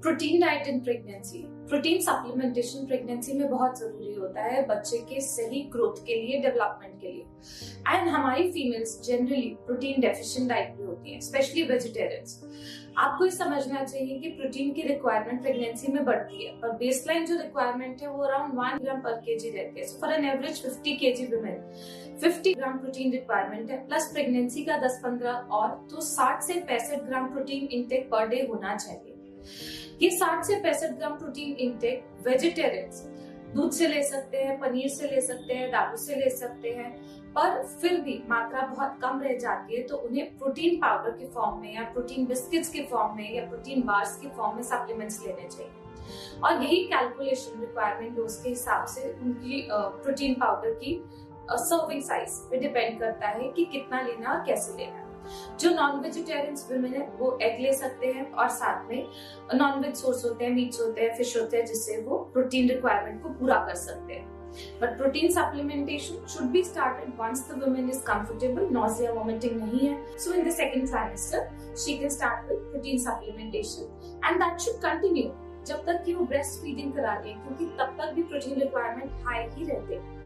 Protein diet in pregnancy, protein supplementation pregnancy में बहुत जरूरी होता है बच्चे के सही ग्रोथ के लिए, डेवलपमेंट के लिए। एंड हमारी females generally protein deficient diet भी होती हैं, स्पेशली वेजिटेरियंस। आपको ये समझना चाहिए कि प्रोटीन की रिक्वायरमेंट प्रेगनेंसी में बढ़ती है, पर बेसलाइन जो रिक्वायरमेंट है वो अराउंड 1 ग्राम पर केजी रहती है। So for an average 50 KG women 50 gram protein requirement है, प्लस प्रेगनेंसी का 10-15 और, तो 60 से 65 gram protein intake per day होना चाहिए। ये 60 से 65 ग्राम प्रोटीन इंटेक वेजिटेरियंस दूध से ले सकते हैं, पनीर से ले सकते हैं, दालों से ले सकते हैं, पर फिर भी मात्रा बहुत कम रह जाती है तो उन्हें प्रोटीन पाउडर के फॉर्म में या प्रोटीन बिस्किट्स के फॉर्म में या प्रोटीन बार्स के फॉर्म में सप्लीमेंट्स लेने चाहिए। और यही कैलकुलेशन रिक्वायरमेंट डोज के हिसाब से उनकी प्रोटीन पाउडर की सर्विंग साइज पे डिपेंड करता है कि कितना लेना और कैसे लेना। जो नॉन वेजिटेरियंस वुमेन है वो एग ले सकते हैं और साथ में नॉन वेज सोर्स होते हैं, मीट्स होते हैं, फिश होते हैं, जिससे वो प्रोटीन रिक्वायरमेंट को पूरा कर सकते हैं। But protein supplementation should be started once the woman is comfortable, nausea, vomiting नहीं है. So in the second trimester, she can start with protein supplementation and that should continue जब तक कि वो ब्रेस्ट फीडिंग करा रही है, क्योंकि तब तक भी प्रोटीन रिक्वायरमेंट हाई ही रहते हैं।